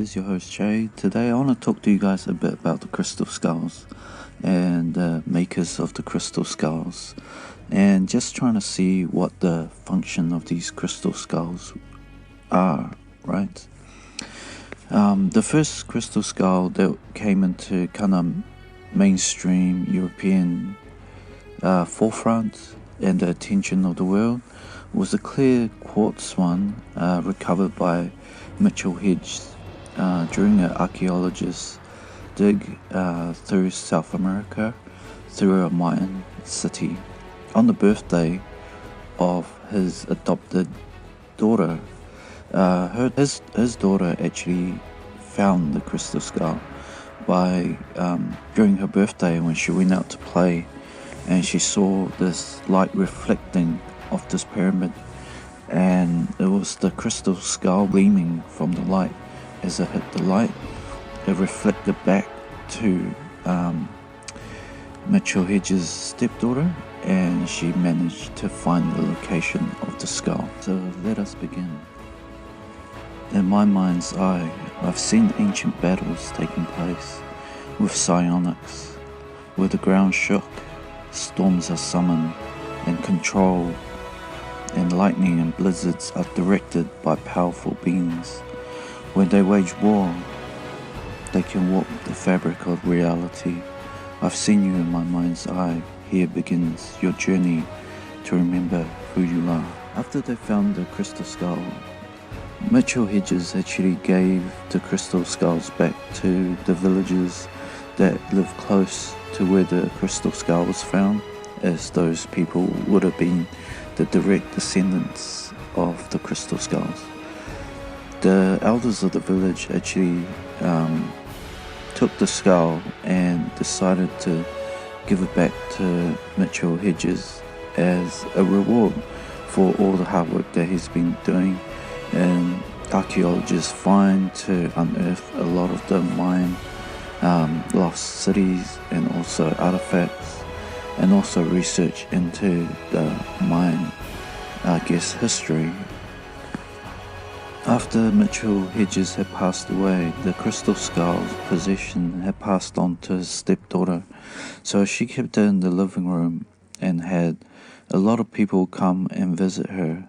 is your host Jay. Today I want to talk to you guys a bit about the crystal skulls and the makers of the crystal skulls, and just trying to see what the function of these crystal skulls are, right? The first crystal skull that came into kind of mainstream European forefront and the attention of the world was a clear quartz one recovered by Mitchell Hedges during an archaeologist dig through South America through a Mayan city on the birthday of his adopted daughter. His daughter actually found the crystal skull by during her birthday when she went out to play, and she saw this light reflecting off this pyramid, and it was the crystal skull gleaming from the light. As it hit the light, it reflected back to Mitchell Hedges' stepdaughter, and she managed to find the location of the skull. So let us begin. In my mind's eye, I've seen ancient battles taking place with psionics, where the ground shook, storms are summoned and controlled, and lightning and blizzards are directed by powerful beings. When they wage war, they can warp the fabric of reality. I've seen you in my mind's eye. Here begins your journey to remember who you are. After they found the crystal skull, Mitchell Hedges actually gave the crystal skulls back to the villagers that lived close to where the crystal skull was found, as those people would have been the direct descendants of the crystal skulls. The elders of the village actually took the skull and decided to give it back to Mitchell Hedges as a reward for all the hard work that he's been doing. And archaeologists find to unearth a lot of the Mayan lost cities and also artifacts, and also research into the Mayan, history. After Mitchell Hedges had passed away, the crystal skull's possession had passed on to his stepdaughter, so she kept it in the living room and had a lot of people come and visit her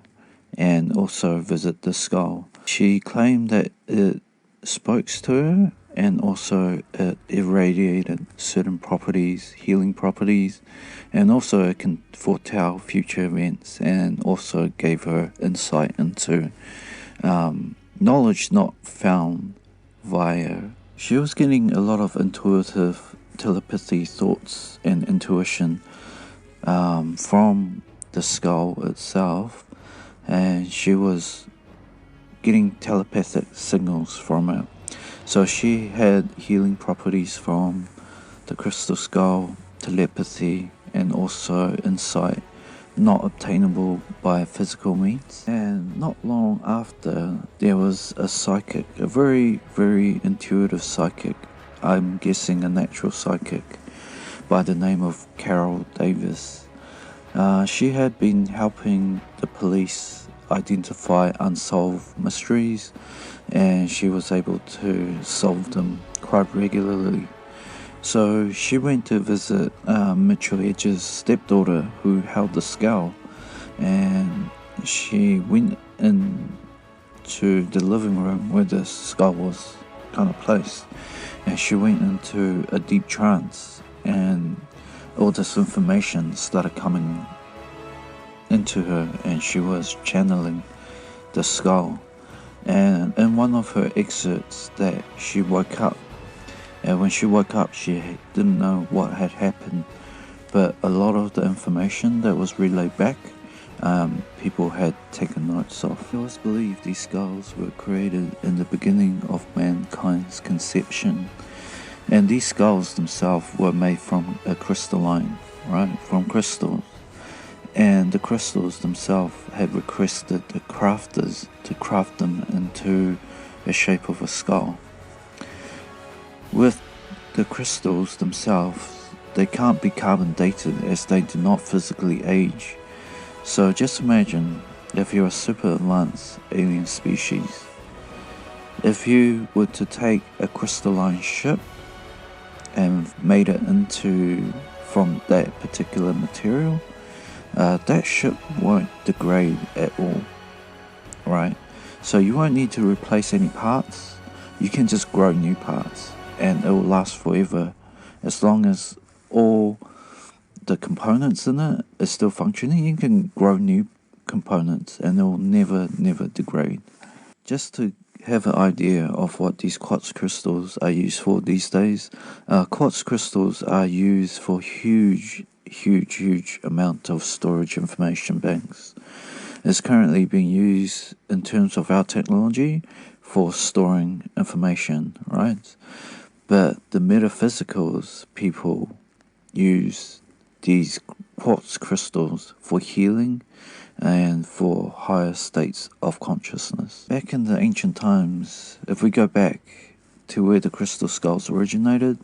and also visit the skull. She claimed that it spoke to her, and also it irradiated certain properties, healing properties, and also it can foretell future events, and also gave her insight into knowledge not found via. She was getting a lot of intuitive telepathy thoughts and intuition from the skull itself, and she was getting telepathic signals from it. So she had healing properties from the crystal skull, telepathy, and also insight not obtainable by physical means. And not long after, there was a psychic, a very, very intuitive psychic, I'm guessing a natural psychic, by the name of Carol Davis. She had been helping the police identify unsolved mysteries, and she was able to solve them quite regularly. So she went to visit Mitchell Hedges' stepdaughter, who held the skull, and she went into the living room where the skull was kind of placed, and she went into a deep trance, and all this information started coming into her, and she was channeling the skull. And in one of her excerpts that she woke up, and when she woke up she didn't know what had happened, but a lot of the information that was relayed back, people had taken notes of. It was believed these skulls were created in the beginning of mankind's conception, and these skulls themselves were made from a crystalline, from crystals. And the crystals themselves had requested the crafters to craft them into a shape of a skull. With the crystals themselves, they can't be carbon dated as they do not physically age. So just imagine if you're a super advanced alien species If you were to take a crystalline ship and made it into from that particular material, that ship won't degrade at all, right? So you won't need to replace any parts. You can just grow new parts and it will last forever, as long as all the components in it is still functioning. You can grow new components and it will never degrade. Just to have an idea of what these quartz crystals are used for these days, quartz crystals are used for huge amount of storage information banks. It's currently being used in terms of our technology for storing information, right? But the metaphysicals people use these quartz crystals for healing and for higher states of consciousness. Back in the ancient times, if we go back to where the crystal skulls originated,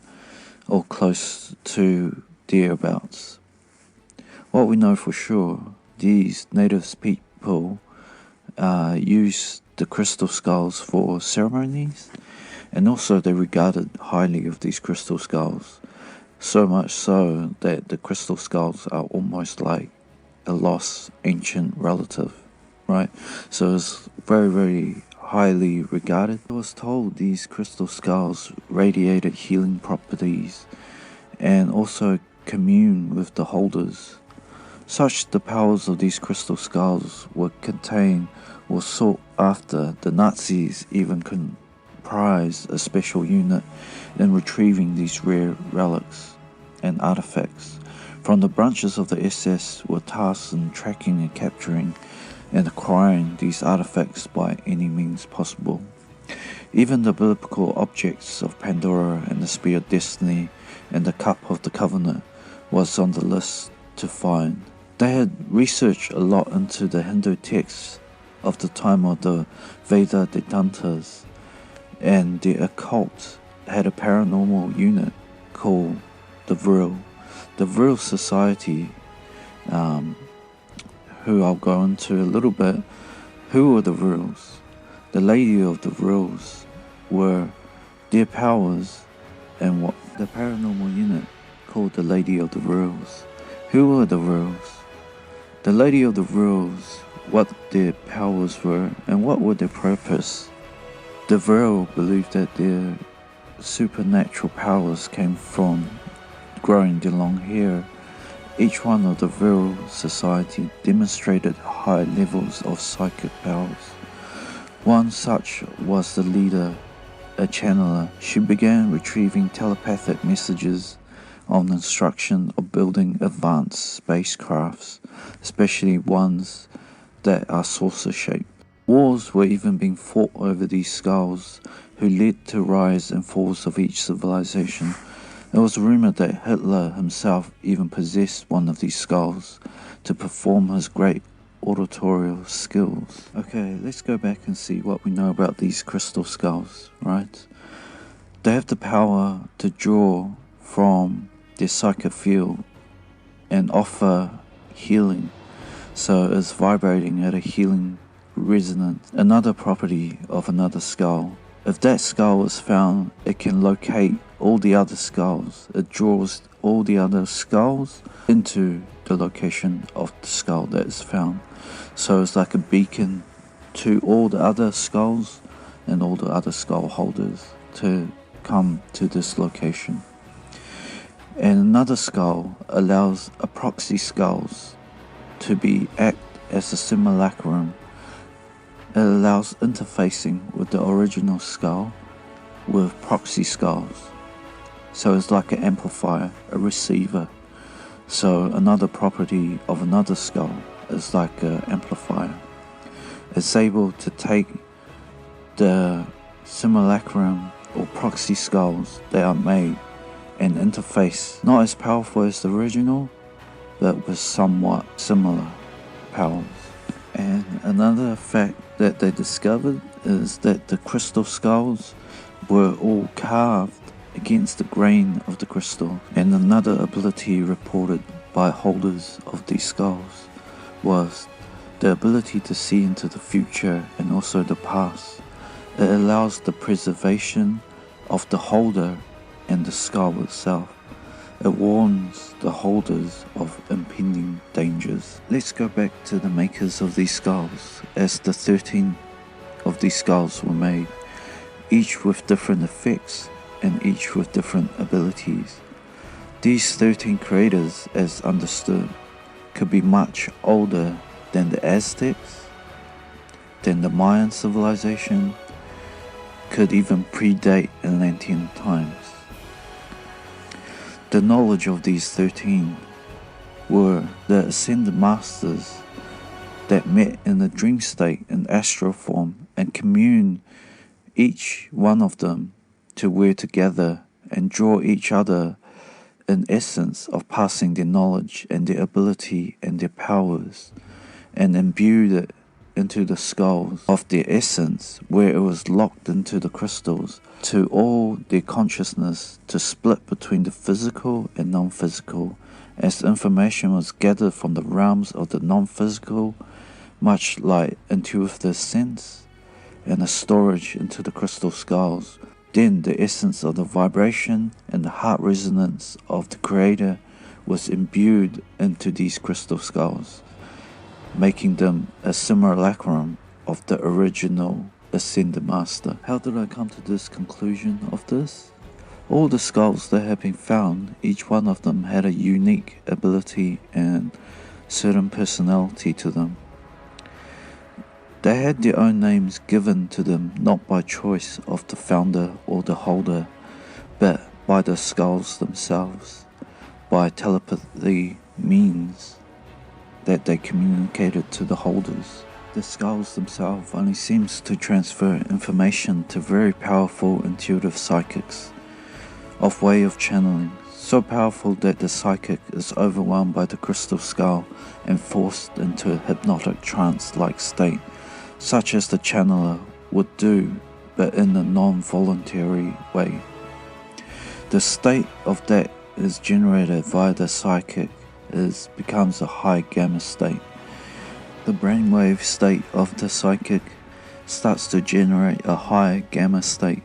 or close to thereabouts, what we know for sure, these native people used the crystal skulls for ceremonies, and also they regarded highly of these crystal skulls, so much so that the crystal skulls are almost like a lost ancient relative, right? So it's very highly regarded. I was told these crystal skulls radiated healing properties and also commune with the holders. Such the powers of these crystal skulls were contained or sought after. The Nazis even comprised a special unit in retrieving these rare relics and artifacts. From the branches of the SS were tasked in tracking and capturing and acquiring these artifacts by any means possible. Even the biblical objects of Pandora and the Spear of Destiny and the Cup of the Covenant was on the list to find. They had researched a lot into the Hindu texts of the time of the Veda Vedantas, and the occult had a paranormal unit called the Vril. The Vril Society, who I'll go into a little bit. Who were the Vrils? The Lady of the Vrils were their powers and what the paranormal unit called the Lady of the Vrils. Who were the Vrils? The Lady of the Vrils, what their powers were and what were their purpose. The Vril believed that their supernatural powers came from growing their long hair. Each one of the Vril Society demonstrated high levels of psychic powers. One such was the leader, a channeler. She began retrieving telepathic messages on instruction of building advanced spacecrafts, especially ones that are saucer-shaped. Wars were even being fought over these skulls, who led to rise and falls of each civilization. It was rumored that Hitler himself even possessed one of these skulls to perform his great oratorial skills. Okay, let's go back and see what we know about these crystal skulls, right? They have the power to draw from their psychic field and offer healing, so it's vibrating at a healing resonance. Another property of another skull, if that skull is found, it can locate all the other skulls. It draws all the other skulls into the location of the skull that is found. So it's like a beacon to all the other skulls and all the other skull holders to come to this location. And another skull allows a proxy skulls to be act as a simulacrum. It allows interfacing with the original skull with proxy skulls. So it's like an amplifier, a receiver. So another property of another skull is like an amplifier. It's able to take the simulacrum or proxy skulls that are made and interface, not as powerful as the original, but with somewhat similar powers. And another fact that they discovered is that the crystal skulls were all carved against the grain of the crystal. And another ability reported by holders of these skulls was the ability to see into the future and also the past. It allows the preservation of the holder and the skull itself. It warns the holders of impending dangers. Let's go back to the makers of these skulls, as the 13 of these skulls were made, each with different effects and each with different abilities. These 13 creators, as understood, could be much older than the Aztecs, than the Mayan civilization, could even predate Atlantean times. The knowledge of these 13 were the ascended masters that met in the dream state in astral form and commune, each one of them to wear together and draw each other in essence of passing their knowledge and their ability and their powers, and imbued it into the skulls of their essence, where it was locked into the crystals to all their consciousness to split between the physical and non-physical, as information was gathered from the realms of the non-physical, much like intuitive sense, and a storage into the crystal skulls. Then the essence of the vibration and the heart resonance of the Creator was imbued into these crystal skulls, making them a simulacrum of the original Ascended Master. How did I come to this conclusion of this? All the skulls that have been found, each one of them had a unique ability and certain personality to them. They had their own names given to them not by choice of the founder or the holder, but by the skulls themselves, by telepathy means that they communicated to the holders. The skulls themselves only seems to transfer information to very powerful intuitive psychics of way of channeling, so powerful that the psychic is overwhelmed by the crystal skull and forced into a hypnotic trance-like state, such as the channeler would do, but in a non-voluntary way. The state of that is generated via the psychic becomes a high gamma state. The brainwave state of the psychic starts to generate a high gamma state.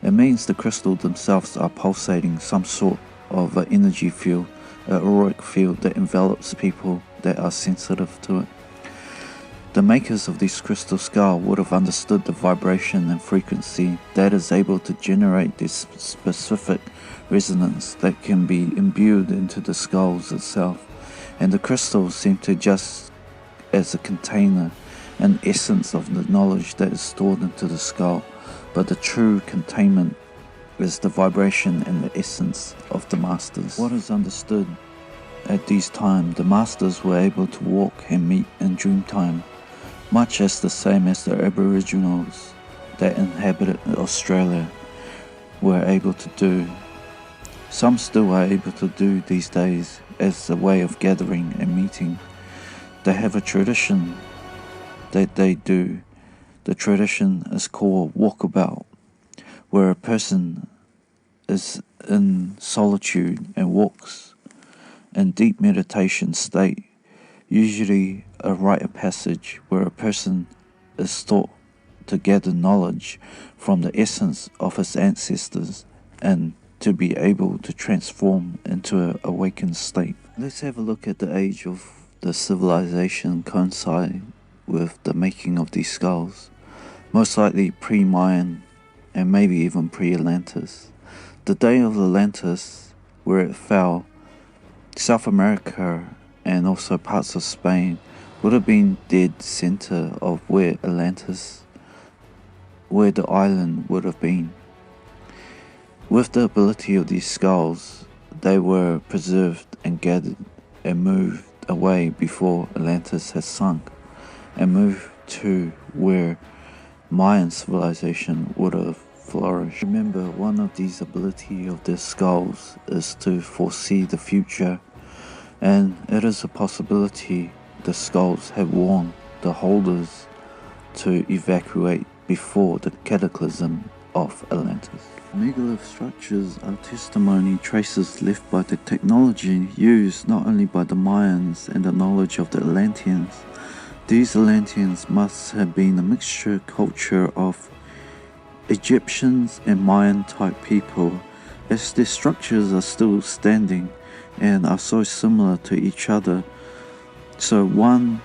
It means the crystals themselves are pulsating some sort of an energy field, an auric field that envelops people that are sensitive to it. The makers of this crystal skull would have understood the vibration and frequency that is able to generate this specific resonance that can be imbued into the skulls itself, and the crystals seem to just as a container, an essence of the knowledge that is stored into the skull, but the true containment is the vibration and the essence of the masters. What is understood at these times, the masters were able to walk and meet in dream time, much as the same as the Aboriginals that inhabited Australia were able to do. Some still are able to do these days as a way of gathering and meeting. They have a tradition that they do. The tradition is called walkabout, where a person is in solitude and walks in deep meditation state, usually a rite of passage where a person is taught to gather knowledge from the essence of his ancestors and to be able to transform into an awakened state. Let's have a look at the age of the civilization coincide with the making of these skulls, most likely pre-Mayan and maybe even pre-Atlantis. The day of Atlantis, where it fell, South America and also parts of Spain would have been dead center of where Atlantis, where the island would have been. With the ability of these skulls, they were preserved and gathered and moved away before Atlantis has sunk and moved to where Mayan civilization would have flourished. Remember, one of these ability of the skulls is to foresee the future, and it is a possibility the skulls have warned the holders to evacuate before the cataclysm of Atlantis. Megalith structures are testimony traces left by the technology used not only by the Mayans and the knowledge of the Atlanteans. These Atlanteans must have been a mixture culture of Egyptians and Mayan type people, as their structures are still standing and are so similar to each other, so one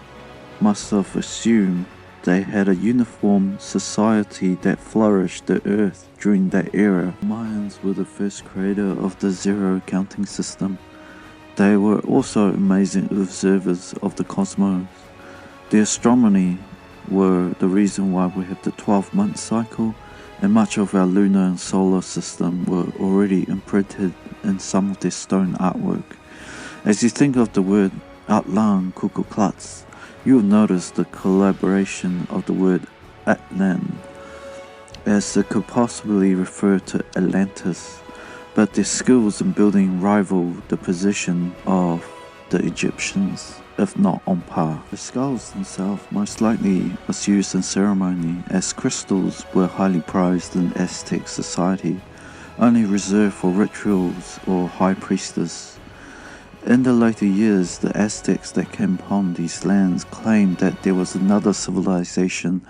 must have assumed they had a uniform society that flourished the earth during that era. Mayans were the first creator of the zero counting system. They were also amazing observers of the cosmos. The astronomy were the reason why we have the 12-month cycle, and much of our lunar and solar system were already imprinted in some of their stone artwork. As you think of the word Atlan Kukulklats, you'll notice the collaboration of the word Atlan, as it could possibly refer to Atlantis, but their skills in building rival the position of the Egyptians, if not on par. The skulls themselves most likely was used in ceremony, as crystals were highly prized in Aztec society, only reserved for rituals or high priestess. In the later years, the Aztecs that came upon these lands claimed that there was another civilization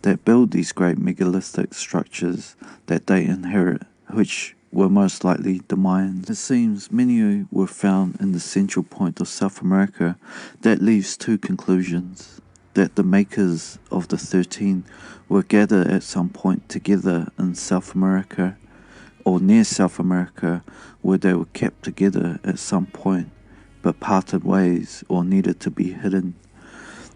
that built these great megalithic structures that they inherit, which were most likely the Mayans. It seems many were found in the central point of South America. That leaves two conclusions: that the makers of the 13 were gathered at some point together in South America, or near South America, where they were kept together at some point, but parted ways or needed to be hidden.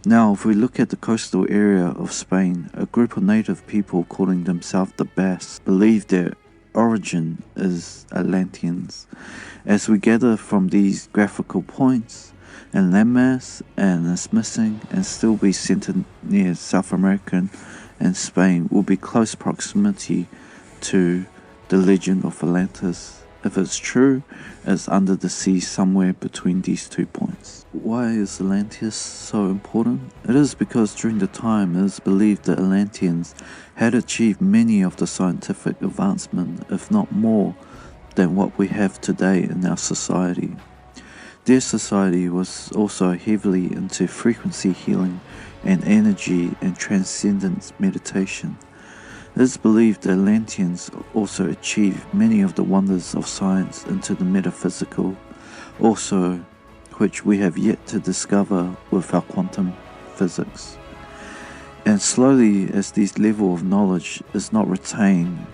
Now, if we look at the coastal area of Spain, a group of native people calling themselves the Basques believe their origin is Atlanteans. As we gather from these graphical points and landmass, and is missing and still be centered near South America and Spain, will be close proximity to the legend of Atlantis. If it's true, it's under the sea somewhere between these 2 points. Why is Atlantis so important? It is because during the time it is believed that Atlanteans had achieved many of the scientific advancement, if not more, than what we have today in our society. Their society was also heavily into frequency healing and energy and transcendence meditation. It is believed that Atlanteans also achieved many of the wonders of science into the metaphysical, also which we have yet to discover with our quantum physics. And slowly, as this level of knowledge is not retained,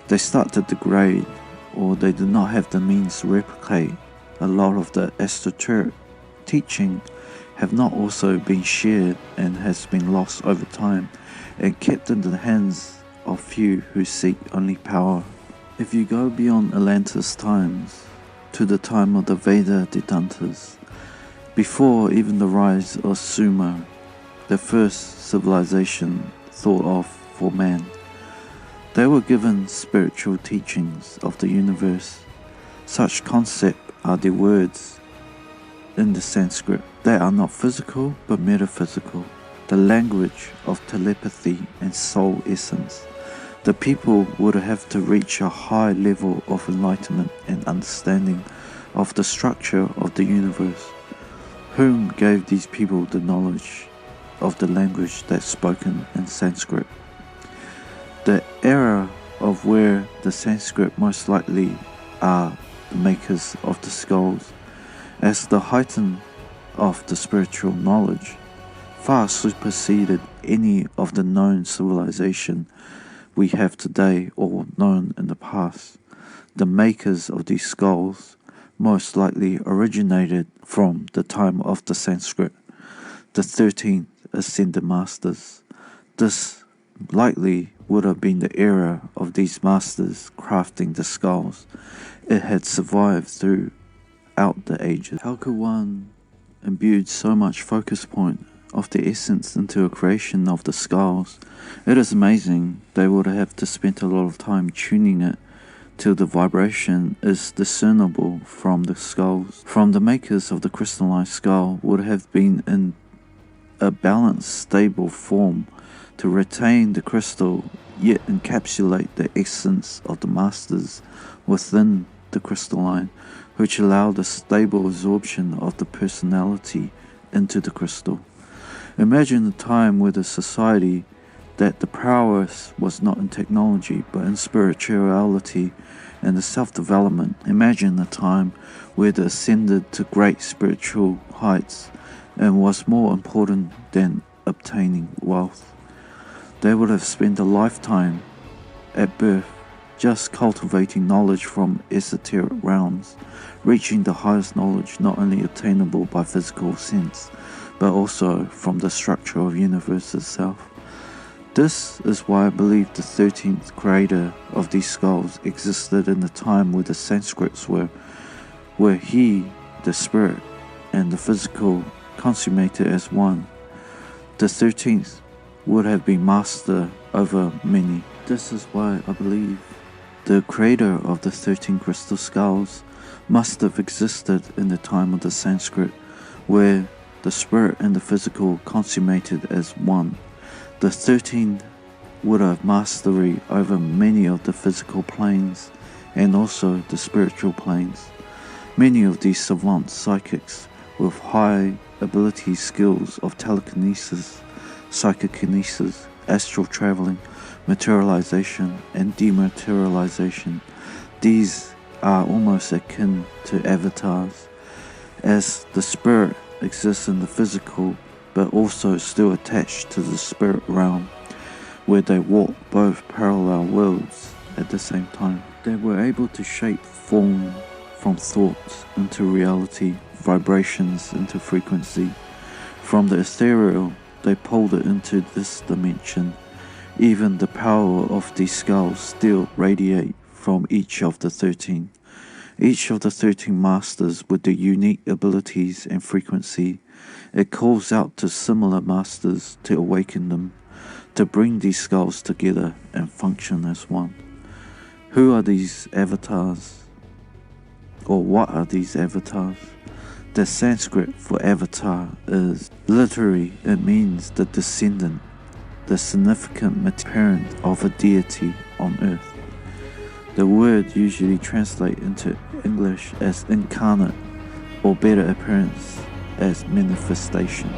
they start to degrade, or they do not have the means to replicate. A lot of the esoteric teaching have not also been shared and has been lost over time and kept in the hands of few who seek only power. If you go beyond Atlantis times to the time of the Veda Vedantas, before even the rise of Sumer, the first civilization thought of for man, they were given spiritual teachings of the universe. Such concepts are the words in the Sanskrit. They are not physical but metaphysical, the language of telepathy and soul essence. The people would have to reach a high level of enlightenment and understanding of the structure of the universe. Whom gave these people the knowledge of the language that's spoken in Sanskrit? The era of where the Sanskrit most likely are the makers of the skulls, as the heighten of the spiritual knowledge far superseded any of the known civilization we have today or known in the past. The makers of these skulls most likely originated from the time of the Sanskrit, the 13th Ascended Masters. This likely would have been the era of these masters crafting the skulls. It had survived throughout the ages. How could one imbue so much focus point of the essence into a creation of the skulls? It is amazing. They would have to spend a lot of time tuning it till the vibration is discernible from the skulls. From the makers of the crystallized skull would have been in a balanced, stable form to retain the crystal, yet encapsulate the essence of the masters within the crystalline, which allowed a stable absorption of the personality into the crystal. Imagine a time where the society that the prowess was not in technology but in spirituality and the self-development. Imagine a time where they ascended to great spiritual heights and was more important than obtaining wealth. They would have spent a lifetime at birth just cultivating knowledge from esoteric realms, reaching the highest knowledge not only attainable by physical sense, but also from the structure of the universe itself. This is why I believe the 13th creator of these skulls existed in the time where the Sanskrits were, where he, the spirit, and the physical consummated as one. The 13th would have been master over many. This is why I believe the creator of the 13 crystal skulls must have existed in the time of the Sanskrit, where the spirit and the physical consummated as one. The 13 would have mastery over many of the physical planes and also the spiritual planes. Many of these savant psychics with high ability skills of telekinesis, psychokinesis, astral traveling, materialization and dematerialization. These are almost akin to avatars, as the spirit exists in the physical but also still attached to the spirit realm, where they walk both parallel worlds at the same time. They were able to shape form from thoughts into reality, vibrations into frequency. From the ethereal, they pulled it into this dimension. Even the power of these skulls still radiate from each of the 13. Each of the 13 masters with their unique abilities and frequency. It calls out to similar masters to awaken them, to bring these skulls together and function as one. Who are these avatars? Or what are these avatars? The Sanskrit for avatar is literally, it means the descendant, the significant parent of a deity on earth. The word usually translates into English as incarnate, or better appearance as manifestation.